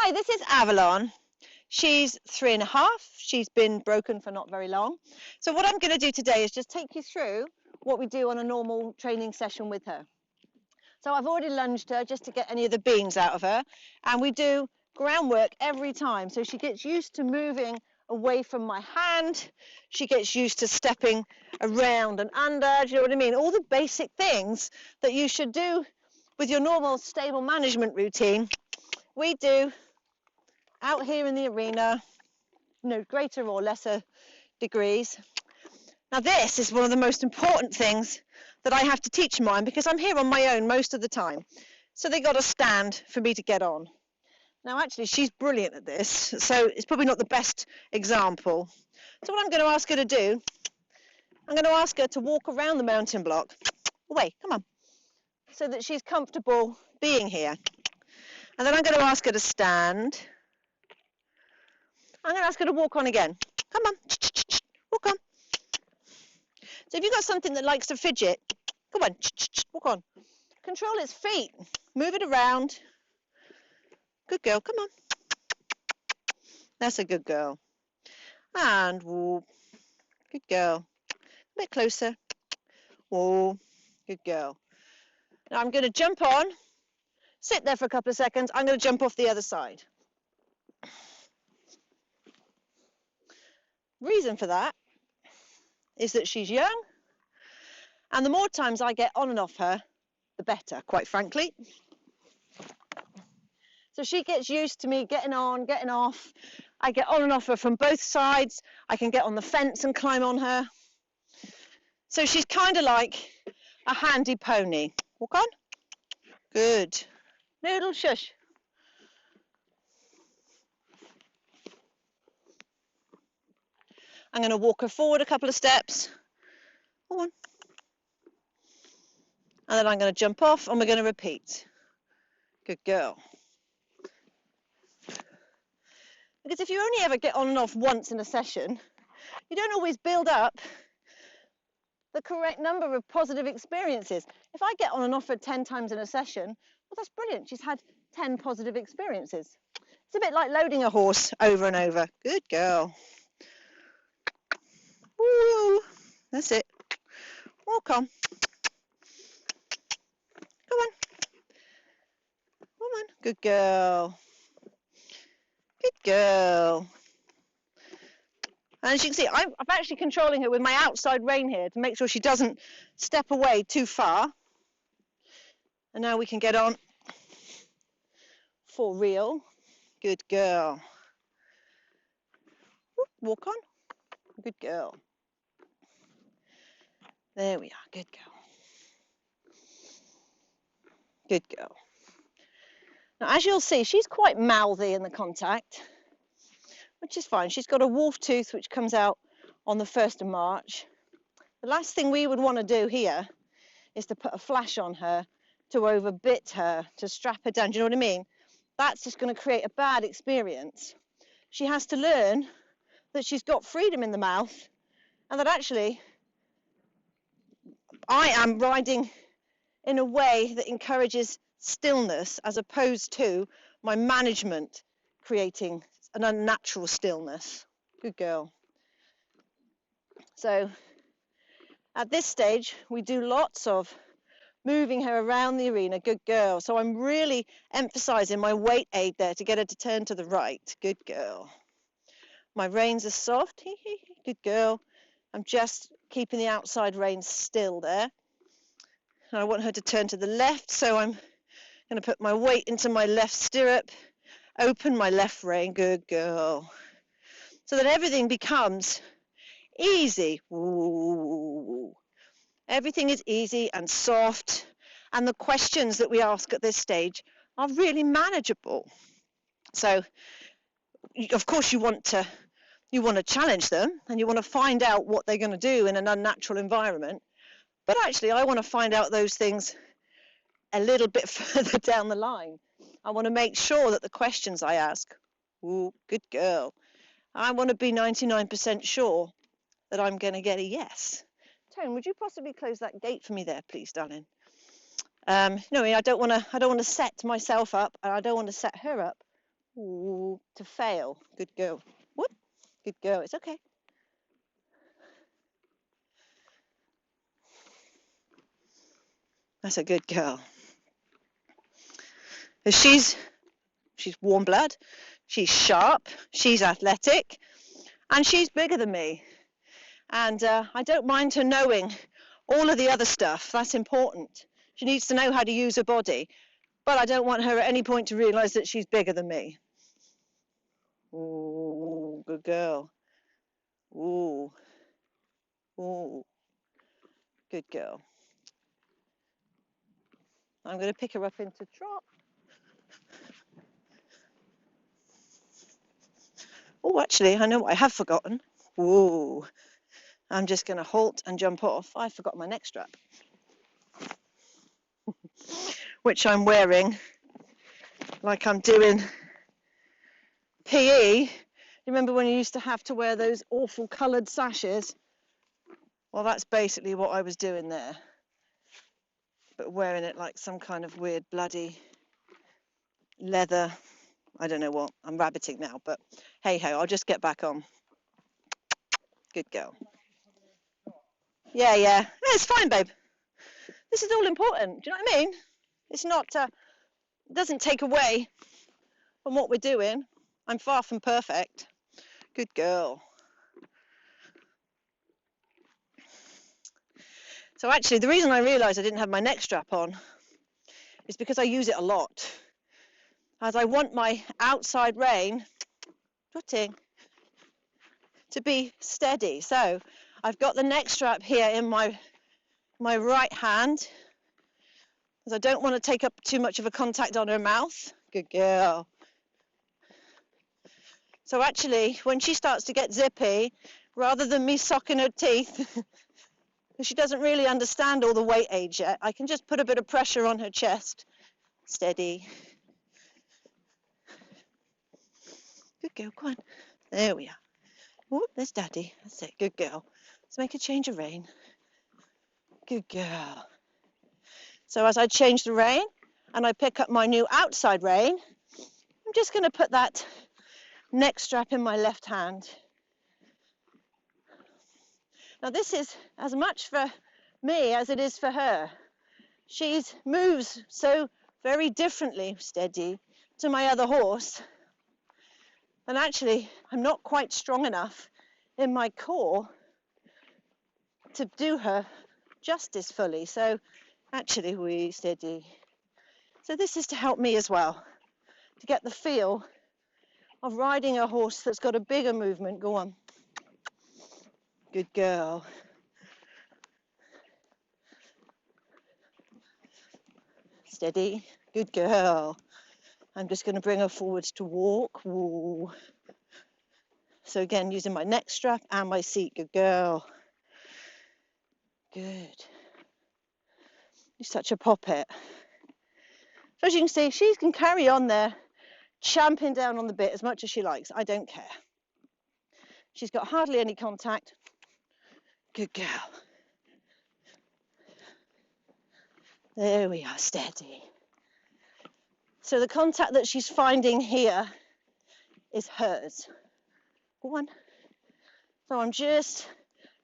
Hi, this is Avalon. She's 3.5. She's been broken for not very long. So what I'm going to do today is just take you through what we do on a normal training session with her. So I've already lunged her just to get any of the beans out of her, and we do groundwork every time. So she gets used to moving away from my hand. She gets used to stepping around and under. Do you know what I mean? All the basic things that you should do with your normal stable management routine, we do out here in the arena, greater or lesser degrees. Now this is one of the most important things that I have to teach mine, because I'm here on my own most of the time. So they got to stand for me to get on. Now actually she's brilliant at this, so it's probably not the best example. So what I'm going to ask her to do, I'm going to ask her to walk around the mountain block. Away, come on. So that she's comfortable being here. And then I'm going to ask her to stand. I'm going to ask her to walk on again. Come on, walk on. So if you've got something that likes to fidget, come on, walk on. Control its feet, move it around. Good girl, come on. That's a good girl. And walk. Good girl. A bit closer. Whoa, good girl. Now I'm going to jump on, sit there for a couple of seconds. I'm going to jump off the other side. Reason for that is that she's young, and the more times I get on and off her, the better, quite frankly. So she gets used to me getting on, getting off. I get on and off her from both sides. I can get on the fence and climb on her. So she's kind of like a handy pony. Walk on. Good. Noodle, shush. I'm going to walk her forward a couple of steps. Come on. And then I'm going to jump off and we're going to repeat. Good girl. Because if you only ever get on and off once in a session, you don't always build up the correct number of positive experiences. If I get on and off her 10 times in a session, well, that's brilliant. She's had 10 positive experiences. It's a bit like loading a horse over and over. Good girl. Woo, that's it. Walk on. Come on. Come on. Good girl. Good girl. And as you can see, I'm actually controlling her with my outside rein here to make sure she doesn't step away too far. And now we can get on for real. Good girl. Walk on. Good girl. There we are. Good girl. Good girl. Now, as you'll see, she's quite mouthy in the contact, which is fine. She's got a wolf tooth which comes out on the 1st of March. The last thing we would want to do here is to put a flash on her, to overbit her, to strap her down. Do you know what I mean? That's just going to create a bad experience. She has to learn that she's got freedom in the mouth, and that actually I am riding in a way that encourages stillness, as opposed to my management creating an unnatural stillness. Good girl. So at this stage, we do lots of moving her around the arena. Good girl. So I'm really emphasizing my weight aid there to get her to turn to the right. Good girl. My reins are soft. Good girl. I'm just keeping the outside reins still there. And I want her to turn to the left, so I'm going to put my weight into my left stirrup, open my left rein. Good girl. So that everything becomes easy. Ooh. Everything is easy and soft, and the questions that we ask at this stage are really manageable. So, of course, you want to challenge them, and you want to find out what they're going to do in an unnatural environment. But actually, I want to find out those things a little bit further down the line. I want to make sure that the questions I ask, ooh, good girl, I want to be 99% sure that I'm going to get a yes. Tone, would you possibly close that gate for me there, please, darling? I don't want to set myself up, and I don't want to set her up Ooh, to fail. Good girl. Whoop. Good girl. It's okay. That's a good girl. She's warm blood. She's sharp. She's athletic, and she's bigger than me. And I don't mind her knowing all of the other stuff. That's important. She needs to know how to use her body, but I don't want her at any point to realise that she's bigger than me. Ooh, good girl. Ooh, ooh, good girl. I'm going to pick her up into trot. Oh, actually, I know what I have forgotten. Ooh, I'm just going to halt and jump off. I forgot my neck strap, which I'm wearing like I'm doing PE. You remember when you used to have to wear those awful coloured sashes? Well, that's basically what I was doing there, but wearing it like some kind of weird bloody leather. I don't know what. I'm rabbiting now, but hey ho, I'll just get back on. Good girl. Yeah. It's fine, babe. This is all important. Do you know what I mean? It's not, it doesn't take away from what we're doing. I'm far from perfect. Good girl. So actually, the reason I realised I didn't have my neck strap on is because I use it a lot. As I want my outside rein to be steady. So I've got the neck strap here in my right hand, because I don't want to take up too much of a contact on her mouth. Good girl. So actually, when she starts to get zippy, rather than me socking her teeth, because she doesn't really understand all the weight age yet, I can just put a bit of pressure on her chest. Steady. Good girl, go on. There we are. Oh, there's Daddy. That's it, good girl. Let's make a change of rein. Good girl. So as I change the rein and I pick up my new outside rein, I'm just going to put that neck strap in my left hand. Now this is as much for me as it is for her. She moves so very differently, steady, to my other horse. And actually, I'm not quite strong enough in my core to do her justice fully. So actually, we steady. So this is to help me as well, to get the feel of riding a horse that's got a bigger movement. Go on. Good girl. Steady. Good girl. I'm just going to bring her forwards to walk. Ooh. So again, using my neck strap and my seat. Good girl. Good. You're such a poppet. So as you can see, she can carry on there, champing down on the bit as much as she likes. I don't care. She's got hardly any contact. Good girl. There we are, steady. So the contact that she's finding here is hers. Go on. So I'm just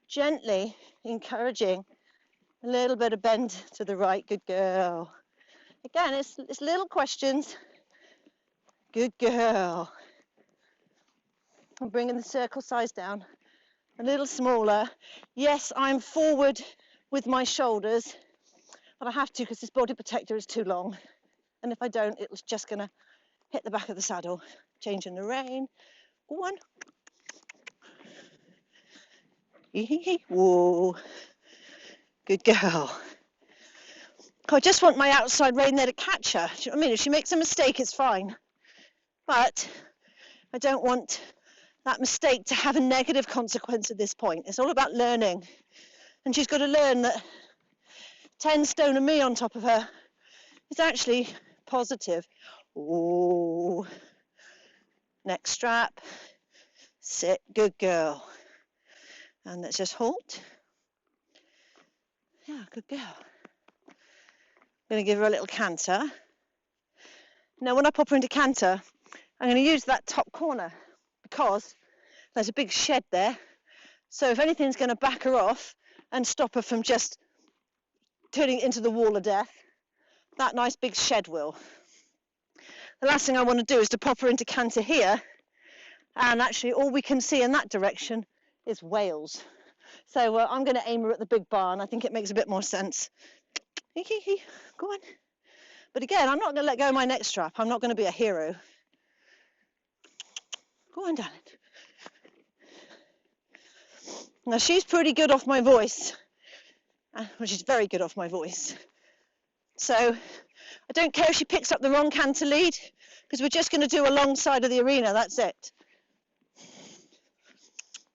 gently encouraging a little bit of bend to the right. Good girl. Again, it's little questions. Good girl. I'm bringing the circle size down a little smaller. Yes, I'm forward with my shoulders, but I have to because this body protector is too long. And if I don't, it's just going to hit the back of the saddle. Changing the rein. Go on. Whoa. Good girl. I just want my outside rein there to catch her. Do you know what I mean? If she makes a mistake, it's fine. But I don't want that mistake to have a negative consequence at this point. It's all about learning. And she's got to learn that 10 stone and me on top of her is actually positive. Ooh. Neck strap. Sit. Good girl. And let's just halt. Yeah, good girl. I'm going to give her a little canter. Now, when I pop her into canter, I'm going to use that top corner because there's a big shed there. So if anything's going to back her off and stop her from just turning into the wall of death, that nice big shed will. The last thing I want to do is to pop her into canter here, and actually all we can see in that direction is Wales. So I'm going to aim her at the big barn. I think it makes a bit more sense. Go on. But again, I'm not going to let go of my neck strap. I'm not going to be a hero. Go on, darling. Now she's pretty good off my voice. Well, she's very good off my voice. So I don't care if she picks up the wrong canter lead, because we're just going to do alongside of the arena. That's it.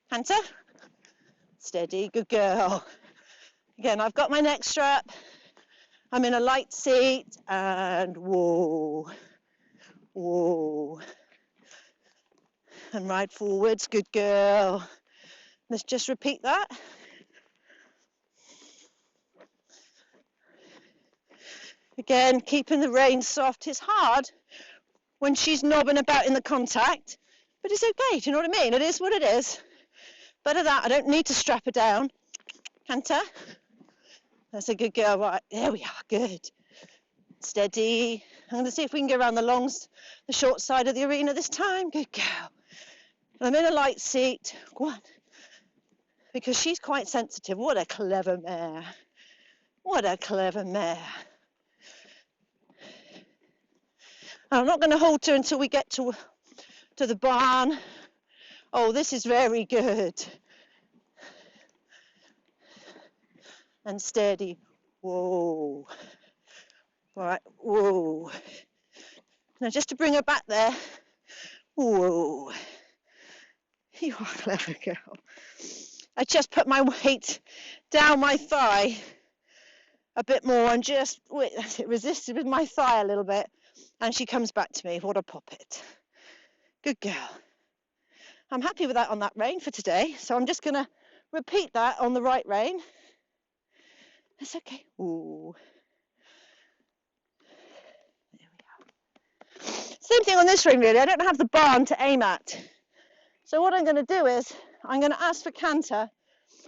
Canter. Steady, good girl. Again, I've got my neck strap. I'm in a light seat, and whoa, whoa. And ride forwards, good girl. Let's just repeat that. Again, keeping the rein soft. It's hard when she's knobbing about in the contact, but it's okay, do you know what I mean? It is what it is. Better that, I don't need to strap her down. Canter. That's a good girl, right, there we are, good. Steady. I'm going to see if we can go around the short side of the arena this time. Good girl. I'm in a light seat. Go on. Because she's quite sensitive. What a clever mare. What a clever mare. I'm not going to hold her until we get to the barn. Oh, this is very good. And steady. Whoa. All right, whoa. Now just to bring her back there. Whoa. You are a clever girl. I just put my weight down my thigh a bit more and just resisted with my thigh a little bit. And she comes back to me. What a poppet. Good girl. I'm happy with that on that rein for today. So I'm just going to repeat that on the right rein. That's okay. Ooh. There we are. Same thing on this rein, really. I don't have the barn to aim at. So what I'm going to do is I'm going to ask for canter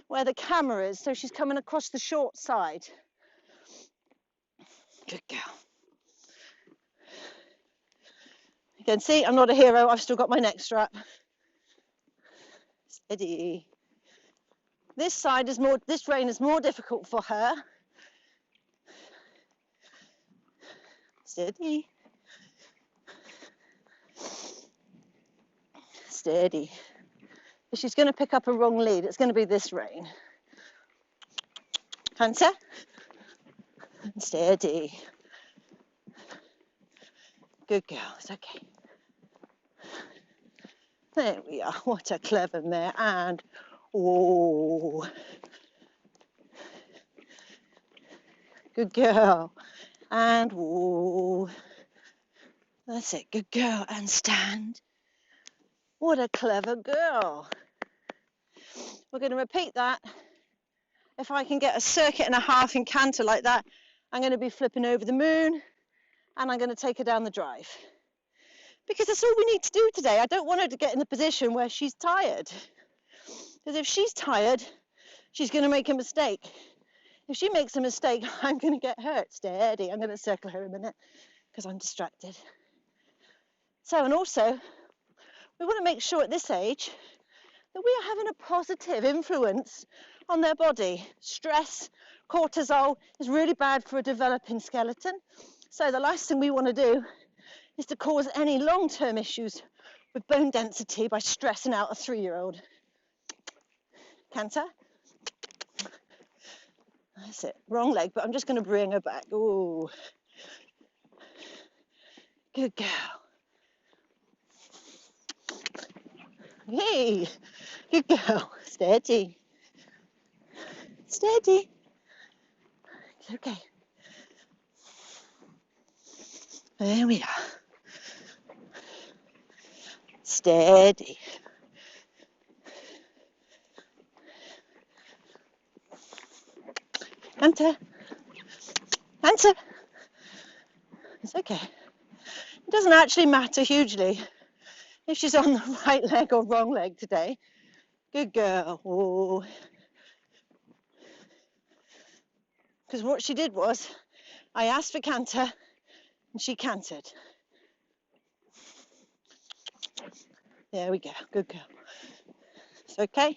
where the camera is. So she's coming across the short side. Good girl. You can see I'm not a hero. I've still got my neck strap. Steady. This rein is more difficult for her. Steady. Steady. If she's going to pick up a wrong lead, it's going to be this rein. Canter. Steady. Good girl, it's okay. There we are. What a clever mare. And oh, good girl. And oh, that's it. Good girl. And stand. What a clever girl. We're going to repeat that. If I can get a circuit and a half in canter like that, I'm going to be flipping over the moon and I'm going to take her down the drive. Because that's all we need to do today. I don't want her to get in the position where she's tired. Because if she's tired, she's going to make a mistake. If she makes a mistake, I'm going to get hurt. Steady. I'm going to circle her a minute because I'm distracted. So, and also, we want to make sure at this age that we are having a positive influence on their body. Stress, cortisol is really bad for a developing skeleton. So the last thing we want to do is to cause any long-term issues with bone density by stressing out a 3-year-old. Canter. That's it. Wrong leg, but I'm just going to bring her back. Ooh. Good girl. Hey, good girl. Steady. Steady. It's okay. There we are. Steady. Canter. Canter. It's okay. It doesn't actually matter hugely if she's on the right leg or wrong leg today. Good girl. Whoa. Because what she did was, I asked for canter, and she cantered. There we go. Good girl. It's okay.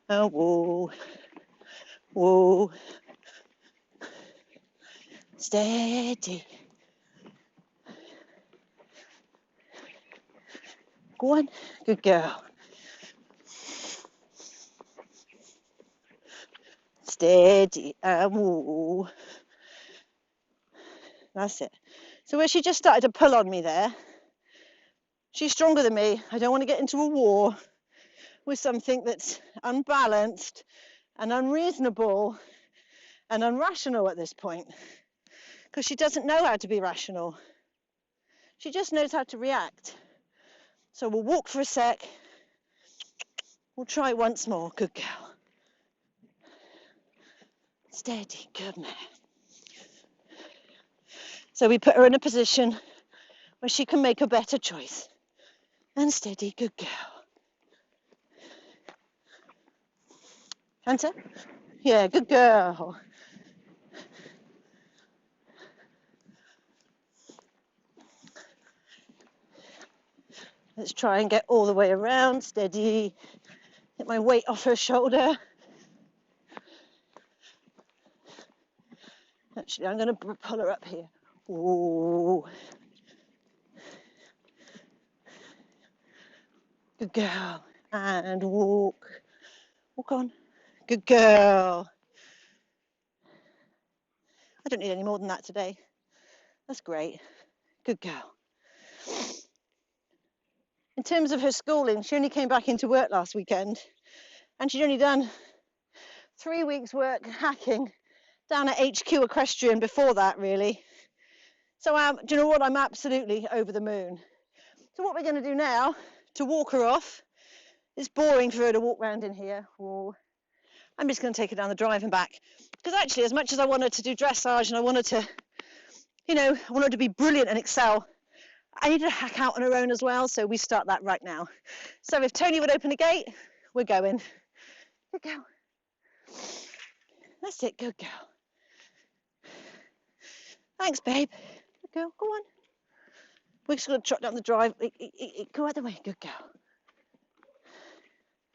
Oh, whoa. Whoa. Steady. Go on. Good girl. Steady. Whoa. That's it. So where she just started to pull on me there, she's stronger than me. I don't want to get into a war with something that's unbalanced and unreasonable and irrational at this point, because she doesn't know how to be rational. She just knows how to react. So we'll walk for a sec. We'll try once more. Good girl. Steady. Good man. So we put her in a position where she can make a better choice. And steady. Good girl. Canter? Yeah, good girl. Let's try and get all the way around. Steady. Get my weight off her shoulder. Actually, I'm going to pull her up here. Ooh. Good girl. And walk. Walk on. Good girl. I don't need any more than that today. That's great. Good girl. In terms of her schooling, she only came back into work last weekend, and she'd only done 3 weeks work hacking down at HQ Equestrian before that, really. So do you know what? I'm absolutely over the moon. So what we're going to do now to walk her off, it's boring for her to walk around in here. Whoa. I'm just going to take her down the drive and back. Because actually, as much as I want her to do dressage and I want her to, I want her to be brilliant and excel, I need her to hack out on her own as well. So we start that right now. So if Tony would open the gate, we're going. Good girl. That's it. Good girl. Thanks, babe. Good girl. Go on. We're just going to trot down the drive. Go out the way. Good girl.